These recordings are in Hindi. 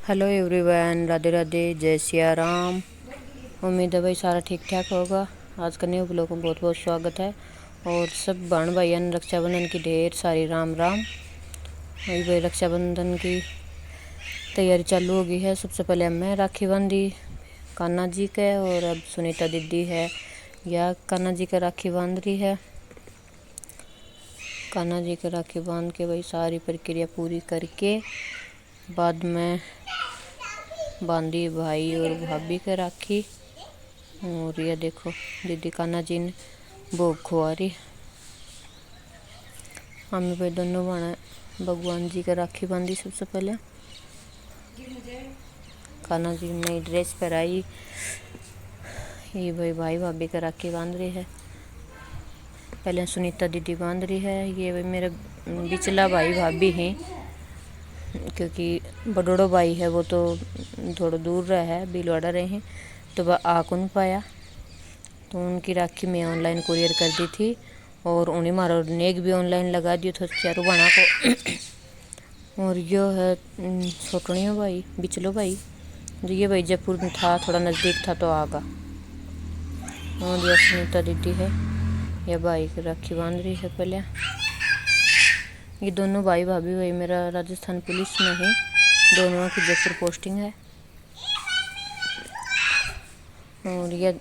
हेलो एवरीवन, राधे राधे, जय सिया राम। उम्मीद है भाई सारा ठीक ठाक होगा। आज का न्यू ब्लॉग में बहुत बहुत स्वागत है। और सब बहन भाइयों ने रक्षाबंधन की ढेर सारी राम राम। वही भाई रक्षाबंधन की तैयारी चालू हो गई है। सबसे पहले मैं राखी बांधी कान्हा जी के, और अब सुनीता दीदी है या कान्हा जी का राखी बांध रही है। कान्हा जी का राखी बांध के भाई सारी प्रक्रिया पूरी करके बाद में बांधी भाई और भाभी के राखी। और ये देखो दीदी कान्हा जी ने भोग खुआ रही। हमें भाई दोनों बहना भगवान जी का राखी बांधी। सबसे पहले कान्हा जी ने नई ड्रेस पहनाई। ये भाई भाभी का राखी बांध रही है। पहले सुनीता दीदी बांध रही है। ये भाई मेरा बिचला भाई भाभी हैं, क्योंकि बड़ोड़ो भाई है वो तो थोड़ा दूर रहा है, भीलवाड़ा रहे हैं, तो वह आ कौन पाया। तो उनकी राखी मैं ऑनलाइन कुरियर कर दी थी, और उन्हें मारो नेक भी ऑनलाइन लगा दियो तो चारों बना को। और यो है छोटनियो भाई बिचलो भाई, जो ये भाई जयपुर में था, थोड़ा नज़दीक था तो आगा। और यह सुनीता दीदी है, यह भाई की राखी बांध रही है। पहले ये दोनों भाई भाभी भाई मेरा राजस्थान पुलिस में है, दोनों की जयपुर पोस्टिंग है। और यह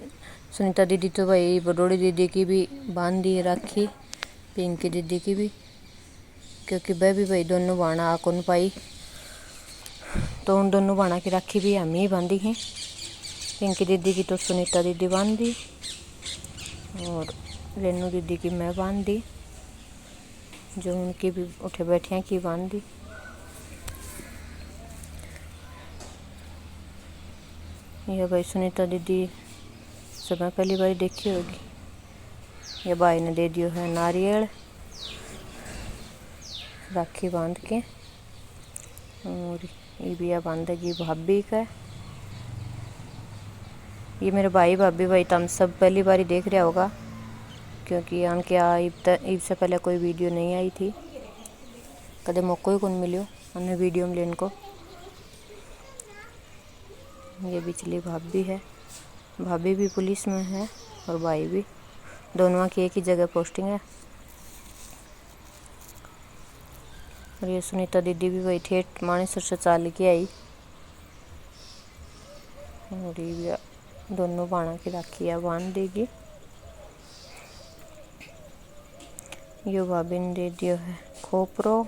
सुनीता दीदी तो भाई बडोड़ी दीदी की भी बांध दी राखी, पिंकी दीदी की भी, क्योंकि वह भी भाई दोनों बाणा आ कौन पाई, तो उन दोनों बाणा की राखी भी हम ही बांधी हैं। पिंकी दीदी की तो सुनीता दीदी बांध दी, और रेनू दीदी की मैं बांध दी, जो उनकी भी उठे बैठिया की बांध दी। यह भाई सुनीता दीदी समय पहली बार देखी होगी। यह भाई ने दे दियो है नारियल राखी बांध के, और ये भी बांधेगी भाभी का। ये मेरे भाई भाभी भाई तम सब पहली बार देख रहा होगा, क्योंकि उनके ईद से पहले कोई वीडियो नहीं आई थी, कदे मौका ही कौन मिलो हमने वीडियो में लेने को। ये बिचली भाभी है, भाभी भी पुलिस में है और भाई भी, दोनों की एक ही जगह पोस्टिंग है। और ये सुनीता दीदी भी वही ठेठ मानेसर से चाल के आई। और ये दोनों बाणा की राखियाँ बांध देगी। यो भाभी ने दे दियो है खोपरो।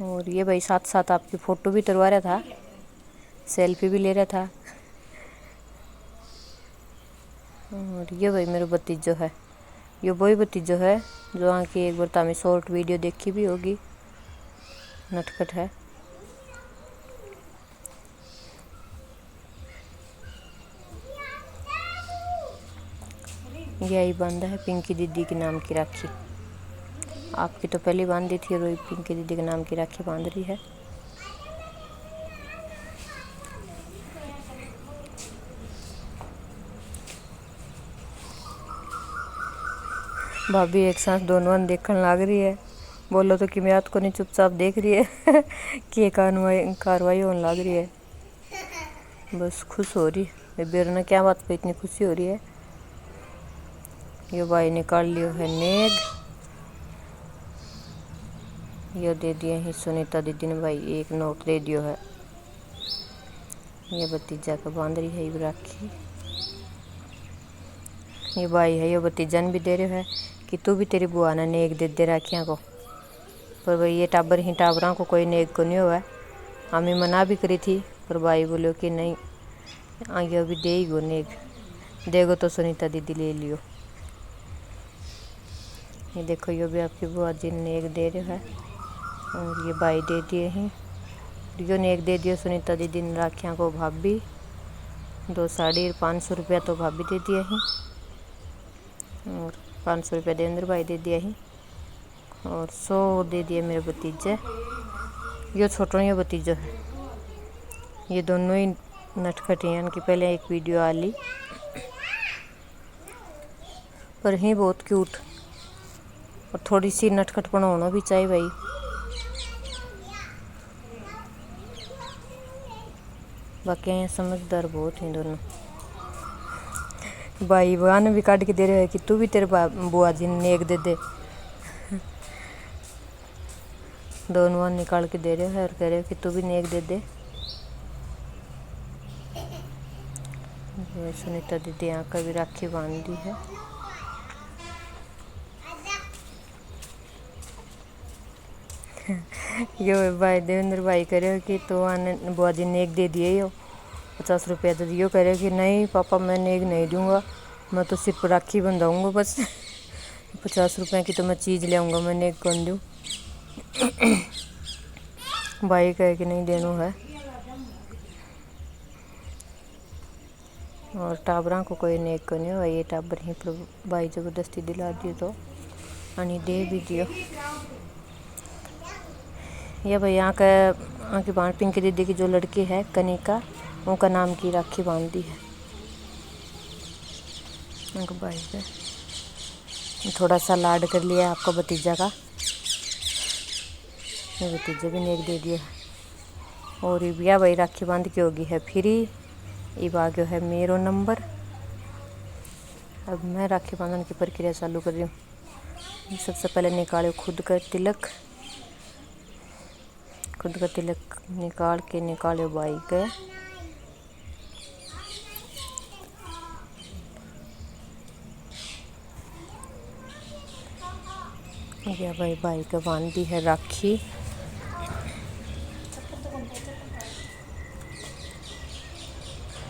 और ये भाई साथ साथ आपकी फ़ोटो भी उतरवा रहा था, सेल्फी भी ले रहा था। और ये भाई मेरा भतीजो है, ये वही भतीजो है जो वहाँ की एक बार तामी शॉर्ट वीडियो देखी भी होगी, नटखट है। यही बांधा है पिंकी दीदी के नाम की राखी। आपकी तो पहले बांधी थी, रोई पिंकी दीदी के नाम की राखी बांध रही है। भाभी एक साथ दोनों देखने लग रही है, बोलो तो कि मैं को नहीं चुपचाप देख रही है कि कार्रवाई होने लग रही है। बस खुश हो रही है बेरना, क्या बात पे इतनी खुशी हो रही है। ये भाई निकाल लियो है नेग, ये दे दिया ही सुनीता दीदी ने भाई एक नोट दे दियो है। ये भतीजा का बांध रही है राखी। ये भाई है, ये भतीजा ने भी दे रहे है कि तू भी तेरी बुआ ने नेक दे दे राखियाँ को। पर भाई ये टाबर ही टाबरा को कोई नेक को नहीं हुआ है। हमें मना भी करी थी, पर भाई बोलो कि नहीं आगे अभी दे ही गो नेक, देगो तो सुनीता दीदी ले लियो। ये देखो ये भी आपकी बुआ जी ने नेक दे रहे है, और ये भाई दे दिए हैं। यो नेक दे दियो सुनीता दीदी ने राखियाँ को भाभी, 2 साड़ी 500 रुपया तो भाभी दे दिया ही, और 500 रुपया देवेंद्र भाई दे दिया ही, और 100 दे दिए मेरे भतीजे। यो छोटो ये भतीजो है, ये दोनों ही नटखट हैं। इनकी पहले एक वीडियो आ ली, पर ही बहुत क्यूट, और थोड़ी सी नटखटपन होना भी चाहिए भाई। बाकी यहाँ समझदार बहुत हैं दोनों। भाई बहन भी काट के दे रहे हैं कि तू भी तेरे बुआ जी ने नेक दे दे। दोनों निकाल के दे रहे हैं और कह रहे हो कि तू भी नेक दे दे। सुनीता दीदी यहाँ का भी राखी बांध दी है। ये भाई देवेंद्र भाई कह रहे हो कि तो आने बुआ जी नेक दे दिए हो 50 रुपया दे दियो। कह रहे कि नहीं पापा मैं नेक नहीं दूंगा, मैं तो सिर्फ राखी बंधाऊंगा बस। 50 रुपये की तो मैं चीज़ ले आऊँगा, मैं नेक कौन दूँ। भाई कहे कि नहीं देना है। और टाबरा को कोई नेक को नहीं हो, ये टाबर ही पर भाई ज़बरदस्ती दिला दियो तो अनि दे भी दियो। ये भाई यहाँ की बाण पिंकी दीदी की जो लड़की है कनिका, उनका नाम की राखी बांध दी है उनका भाई का। थोड़ा सा लाड कर लिया आपका भतीजा का, भतीजे भी नेक दे दिया। और ये भैया भाई राखी बांध की होगी है फ्री। ये आ गया है मेरो नंबर। अब मैं राखी बांधने की प्रक्रिया चालू कर रही हूँ। सबसे पहले निकालो खुद का तिलक। खुद का तिलक निकाल के निकालो भाई का। या भाई का बांध दी है राखी।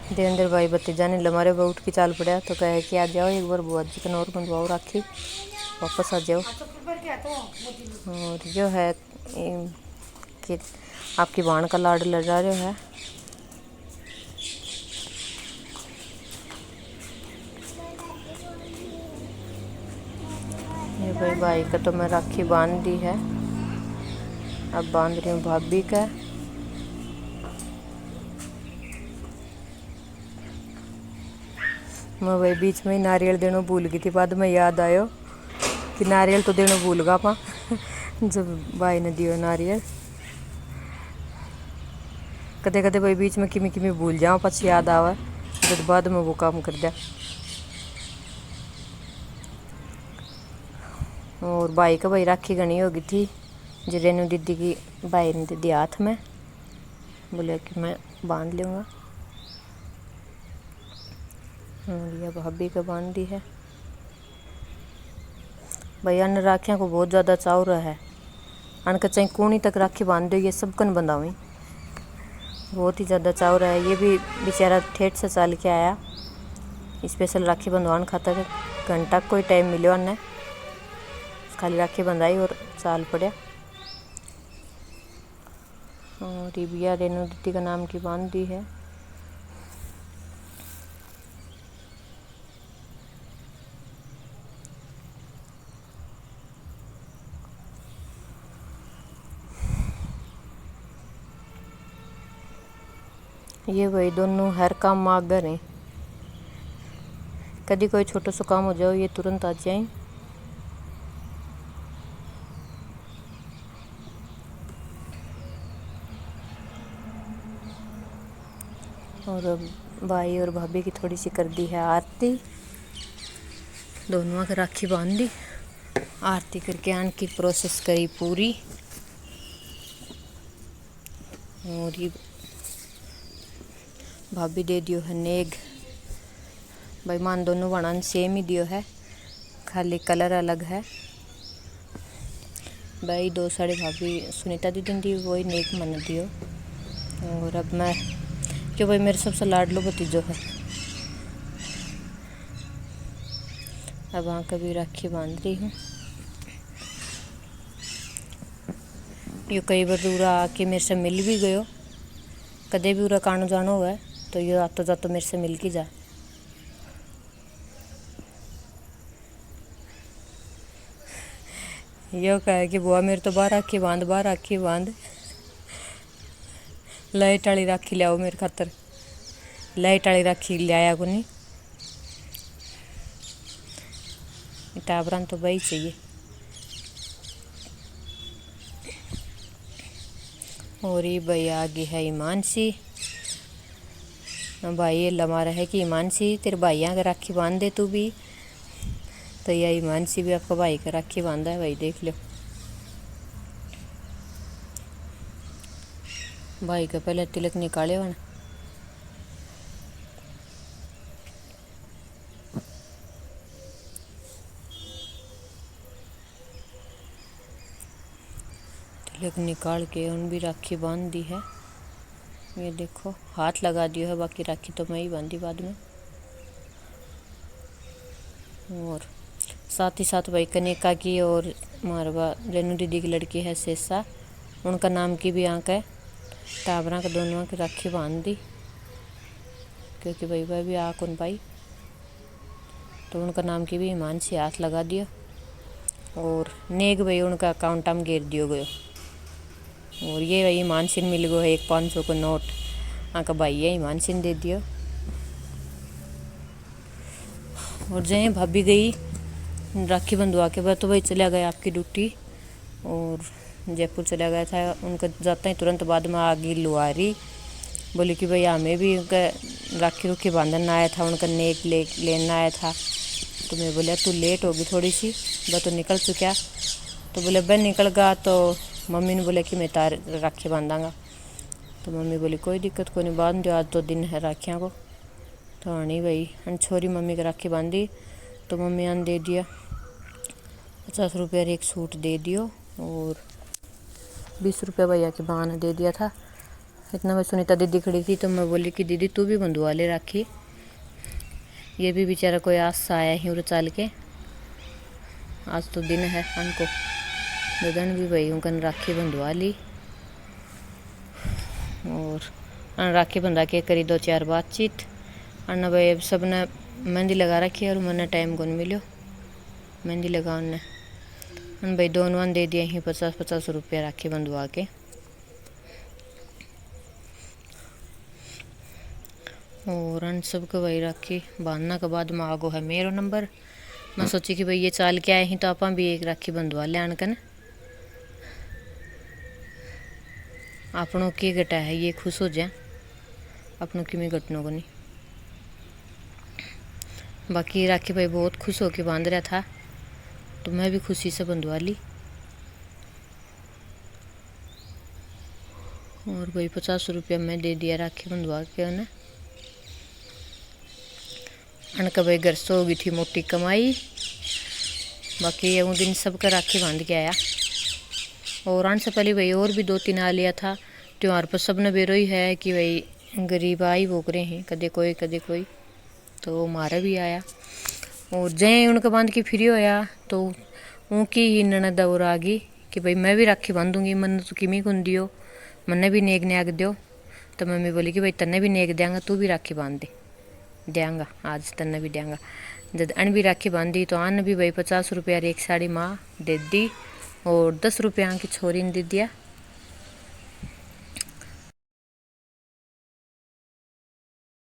देवेंद्र भाई भतीजा ने लमारे उठ के चाल पड़ा तो कहे कि आ जाओ एक बार बुआ जी का और बंधवाओ राखी, वापस आ जाओ। और जो है कि आपकी बाण का लाड लड़ा रहा है। ये भाई का तो मैं राखी बांध दी है। अब बांध रही हूँ भाभी का। मैं भाई बीच में ही नारियल देना भूल गई थी, बाद में याद आयो कि नारियल तो देना भूल गा पा। जब भाई ने दियो नारियल, कदे कदे भाई बीच में किमी किमी भूल जाओ, पछ याद आवा जब बाद में वो काम कर दिया। और भाई का भाई राखी घनी हो गई थी, जो रेनू दीदी की भाई ने दीदी हाथ में बोले कि मैं बांध लूँगा। और यह भाभी का बांध दी है। भैया ने राखियाँ को बहुत ज़्यादा चाव रहा है। अनका चाहे कूनी तक राखी बांध दो, ये सबकन बंधावी बहुत ही ज़्यादा चाव रहा है। ये भी बेचारा ठेठ से चाल के आया स्पेशल राखी बंधवाने खातर। घंटा कोई टाइम मिलो ने, खाली राखी बंधाई और चाल पड़ा। और ये भैया रेनू दीदी का नाम की बांध दी है। ये भाई दोनों हर काम मागर हैं। कभी कोई छोटा सा काम हो जाओ ये तुरंत आ जाए। और भाई और भाभी की थोड़ी सी कर दी है आरती। दोनों की राखी बांध दी, आरती करके आन की प्रोसेस करी पूरी। और ये भाभी दे दियो है नेग। भाई मान दोनों बनान सेम ही दियो है, खाली कलर अलग है। भाई 2 साड़ी भाभी सुनीता दीदी ने दी, वही नेक मन दियो। और अब मैं जो भाई मेरे सबसे लाडलो भतीजो है, अब वहाँ कभी राखी बांध रही हूँ। यो कई बार दूरा आके मेरे से मिल भी गयो, कदे भी उरा कानो जानो हुआ तो ये आतो जातो मेरे से मिल के जा। यो कहे कि बुआ मेरे तो बाहर राखी बांध, बाहर राखी बांध। लाइट वाली राखी लियाओ मेरे खातर। लाइट वाली राखी लियाया को नहीं, टाबरान तो वही चाहिए। और ये भाई आगे है ईमानसी। भाई लमा रहा है कि हिमांशी तेरे भाइयों का राखी बांध दे तू भी। तो यह हिमांशी भी आपका भाई का राखी बांधा है भाई, देख लो। भाई का पहले तिलक निकाले वन। तिलक निकाल के उन भी राखी बांध दी है। ये देखो हाथ लगा दिया है, बाकी राखी तो मैं ही बांधी बाद में। और साथ ही साथ भाई कनिका की और मारवा रेनू दीदी की लड़की है शेषा, उनका नाम की भी आंक है। टाबरा का दोनों की राखी बांध दी, क्योंकि भाई वह भी आ कौन पाई, तो उनका नाम की भी हिमांशी हाथ लगा दिया। और नेक भाई उनका अकाउंट में गिर दियो गयो। और ये भाई हिमांशी मिल गयो है एक 500 का नोट, आका भाई है हिमांशी दे दियो। और जय भाभी गई राखी बंधवा के बाद तो भाई चला गया आपकी ड्यूटी, और जयपुर चला गया था। उनका जाता ही तुरंत बाद में आ गई लुहारी, बोली कि भाई हमें भी उनका राखी रूखी बांधना आया था, उनका नेक लेना आया था। तो मैं बोला तू लेट होगी थोड़ी सी, वह तो निकल चुका। तो बोले बहन निकल गया, तो मम्मी ने बोला कि मैं तार राखी बांधांगा। तो मम्मी बोली कोई दिक्कत को नहीं, बांध दो, आज तो दिन है राखियाँ को। तो आनी भाई अन छोरी मम्मी की राखी बांधी, तो मम्मी आन दे दिया 50 रुपये एक सूट दे दियो, और 20 रुपये भैया के बहाने दे दिया था। इतना मैं सुनीता दीदी खड़ी थी, तो मैं बोली कि दीदी तू भी बंधवा ले राखी। ये भी बेचारा कोई आस से आया ही उड़ चाल के, आज तो दिन है उनको। ददन भी भाई उनका राखी बंधवा ली, और राखी बंधा के करी 2-4 बातचीत। अन्ना भाई अब सब ने मेहंदी लगा रखी है, और मैंने टाइम कौन मिलो मेहंदी लगाने। उन भाई दोनों दे दिए ही 50-50 रुपया राखी बंधवा के। और अन सबको भाई राखी बांधना के बाद में आगो है मेरो नंबर। मैं सोची कि भाई ये चाल के आए ही तो आप भी एक राखी बंधवा ले आनकन, अपनों की घटा है ये खुश हो जाए, अपनों की में घटनों को नहीं। बाकी राखी भाई बहुत खुश होके बांध रहा था, तो मैं भी खुशी से बंधवा ली। और भाई 50 रुपया मैं दे दिया राखी बंधवा के उन्हें। अनका भाई घर से हो गई थी मोटी कमाई। बाकी ये दिन सबका राखी बांध के आया। और आने से पहले भाई और भी 2-3 आ लिया था त्यौहार पर। सब ने बेरो ही है कि भाई गरीब आई भोग रहे हैं, कदे कोई, तो मारा भी आया। और जय उनका बांध के फ्री होया, तो उनकी ही ननद और आ गई कि भाई मैं भी राखी बांधूंगी, मन तो किमी कुन दियो, मन्ने भी नेक न्याग दो। तो मम्मी बोली कि भाई तन्ने भी नेक देंगा, तू भी राखी बांध दे, देंगा आज तन्ने भी देंगा। जब अन भी राखी बांधी, तो अन भी भाई 50 रुपया एक साड़ी माँ दे दी, और 10 रुपया की छोरी ने दे दिया।